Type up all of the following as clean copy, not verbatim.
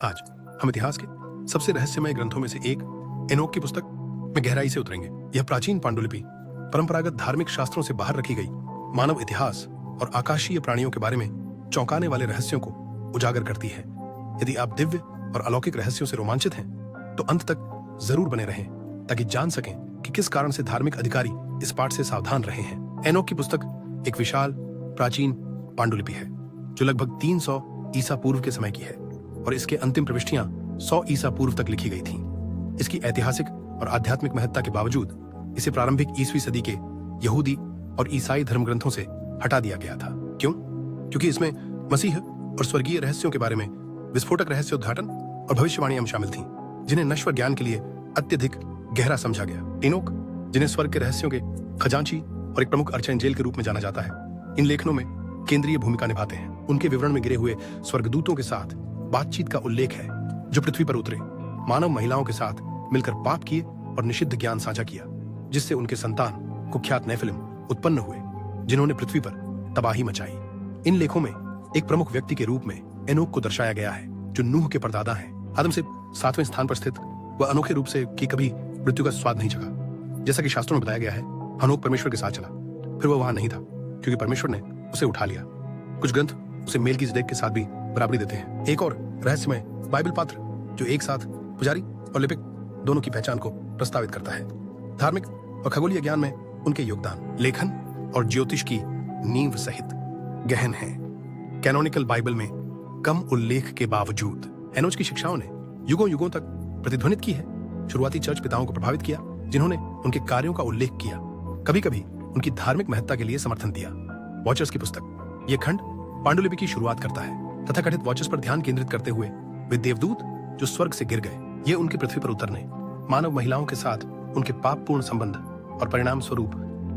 आज हम इतिहास के सबसे रहस्यमय ग्रंथों में से एक एनोक की पुस्तक में गहराई से उतरेंगे। यह प्राचीन पांडुलिपि परंपरागत धार्मिक शास्त्रों से बाहर रखी गई मानव इतिहास और आकाशीय प्राणियों के बारे में चौंकाने वाले रहस्यों को उजागर करती है। यदि आप दिव्य और अलौकिक रहस्यों से रोमांचित हैं, तो अंत तक जरूर बने रहें ताकि जान सकें कि किस कारण से धार्मिक अधिकारी इस पाठ से सावधान रहे हैं। एनोक की पुस्तक एक विशाल प्राचीन पांडुलिपि है जो लगभग 300 ईसा पूर्व के समय की है और इसके अंतिम प्रविष्टियां 100 ईसा पूर्व तक लिखी गई थीं। इसकी ऐतिहासिक और आध्यात्मिक महत्ता के बावजूद इसे प्रारंभिक ईसवी सदी के यहूदी और ईसाई धर्म ग्रंथों से हटा दिया गया था। क्यों? क्योंकि इसमें मसीह और स्वर्गीय रहस्यों के बारे में विस्फोटक रहस्योद्घाटन और भविष्यवाणियां शामिल थीं, जिन्हें नश्वर ज्ञान के लिए अत्यधिक गहरा समझा गया। एनोक, जिन्हें स्वर्ग के रहस्यों के खजांची और एक प्रमुख अर्चेंजेल के रूप में जाना जाता है, इन लेखनों में केंद्रीय भूमिका निभाते हैं। उनके विवरण में गिरे हुए स्वर्गदूतों के साथ बातचीत का उल्लेख है जो पृथ्वी पर उतरे, मानव महिलाओं के साथ मिलकर पाप किए और निषिद्ध ज्ञान साझा किया, जिससे उनके संतान कुख्यात नेफिलिम उत्पन्न हुए, जिन्होंने पृथ्वी पर तबाही मचाई। इन लेखों में एक प्रमुख व्यक्ति के रूप में एनोक को दर्शाया गया है जो नूह के परदादा हैं। आदम से 7वें स्थान पर स्थित वह अनोखे रूप से कि कभी मृत्यु का स्वाद नहीं चखा। जैसा कि शास्त्रों में बताया गया है, हनोक परमेश्वर के साथ चला, फिर वह वहां नहीं था क्योंकि परमेश्वर ने उसे उठा लिया। कुछ ग्रंथ उसे मेलकीसेदेक के साथ भी बराबरी देते हैं। एक और रहस्यमय बाइबल पात्र जो एक साथ पुजारी और लिपिक दोनों की पहचान को प्रस्तावित करता है। धार्मिक और खगोलीय ज्ञान में उनके योगदान लेखन और ज्योतिष की नींव सहित गहन है। कैनोनिकल बाइबल में कम उल्लेख के बावजूद एनोच की शिक्षाओं ने युगों युगों तक प्रतिध्वनित की है। शुरुआती चर्च पिताओं को प्रभावित किया, जिन्होंने उनके कार्यों का उल्लेख किया, कभी कभी उनकी धार्मिक महत्ता के लिए समर्थन दिया। वॉचर्स की पुस्तक यह खंड पांडुलिपि की शुरुआत करता है। तथाकथित वॉचर्स पर ध्यान केंद्रित करते हुए वे देवदूत जो स्वर्ग से गिर गए, ये उनके पृथ्वी पर उतरने, मानव महिलाओं के साथ उनके पापपूर्ण संबंध और परिणाम स्वरूप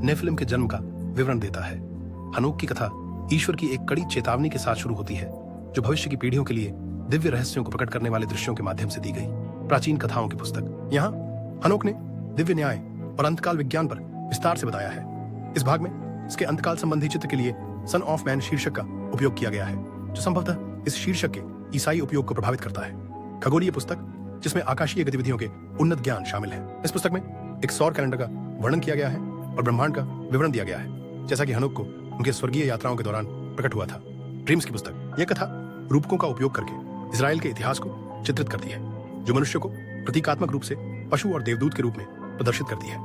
नेफिलिम के जन्म का विवरण देता है। हनोक की कथा ईश्वर की एक कड़ी चेतावनी के साथ शुरू होती है जो भविष्य की पीढ़ियों के लिए दिव्य रहस्यों को प्रकट करने वाले दृश्यों के माध्यम से दी गई। प्राचीन कथाओं की पुस्तक। यहाँ हनोक ने दिव्य न्याय और अंतकाल विज्ञान पर विस्तार से बताया है। इस भाग में इसके अंतकाल संबंधी चित्र के लिए सन ऑफ मैन शीर्षक का उपयोग किया गया है, जो संभवतः इस शीर्षक के ईसाई उपयोग को प्रभावित करता है। खगोलीय पुस्तक, जिसमें आकाशीय गतिविधियों के उन्नत ज्ञान शामिल है। इस पुस्तक में एक सौर कैलेंडर का वर्णन किया गया है और ब्रह्मांड का विवरण दिया गया है, जैसा कि हनोक को उनके स्वर्गीय यात्राओं के दौरान प्रकट हुआ था। ड्रीम्स की पुस्तक यह कथा रूपकों का उपयोग करके इजराइल के इतिहास को चित्रित करती है, जो मनुष्य को प्रतीकात्मक रूप से पशु और देवदूत के रूप में प्रदर्शित करती है।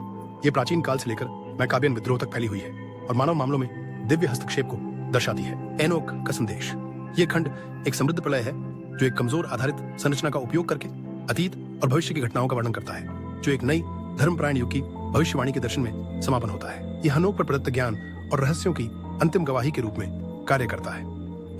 यह प्राचीन काल से लेकर मैकाबियन विद्रोह तक फैली हुई है और मानव मामलों में दिव्य हस्तक्षेप को दर्शाती है। एनोक का संदेश यह खंड एक समृद्ध प्रलय है जो एक कमजोर आधारित संरचना का उपयोग करके अतीत और भविष्य की घटनाओं का वर्णन करता है, जो एक नई धर्मपरायण युग की भविष्यवाणी के दर्शन में समापन होता है। यह हनोक पर प्रदत्त ज्ञान और रहस्यों की अंतिम गवाही के रूप में कार्य करता है।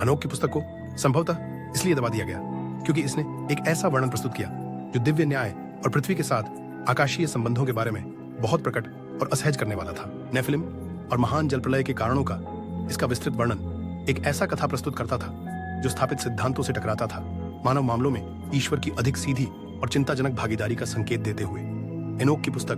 हनोक की पुस्तक को संभवतः इसलिए दबा दिया गया क्योंकि इसने एक ऐसा वर्णन प्रस्तुत किया जो दिव्य न्याय और पृथ्वी के साथ आकाशीय संबंधों के बारे में बहुत प्रकट और असहज करने वाला था। नेफिलिम और महान जल प्रलय के कारणों का इसका विस्तृत वर्णन एक ऐसा कथा प्रस्तुत करता था जो स्थापित सिद्धांतों से टकराता था, मानव मामलों में ईश्वर की अधिक सीधी और चिंताजनक भागीदारी का संकेत देते हुए। एनोक की पुस्तक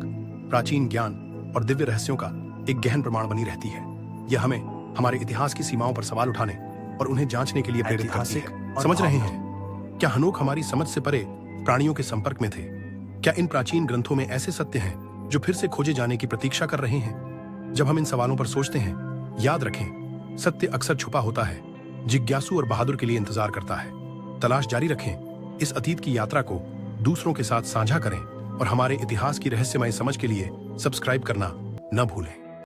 प्राचीन ज्ञान और दिव्य रहस्यों का एक गहन प्रमाण बनी रहती है। यह हमें हमारे इतिहास की सीमाओं पर सवाल उठाने और उन्हें जांचने के लिए प्रेरित करती है। समझ रहे हैं? क्या हनोक हमारी समझ से परे प्राणियों के संपर्क में थे? क्या इन प्राचीन ग्रंथों में ऐसे सत्य हैं जो फिर से खोजे जाने की प्रतीक्षा कर रहे हैं? जब हम इन सवालों पर सोचते हैं, याद रखें, सत्य अक्सर छुपा होता है, जिज्ञासु और बहादुर के लिए इंतजार करता है। तलाश जारी रखें, इस अतीत की यात्रा को दूसरों के साथ साझा करें और हमारे इतिहास की रहस्यमय समझ के लिए सब्सक्राइब करना न भूलें।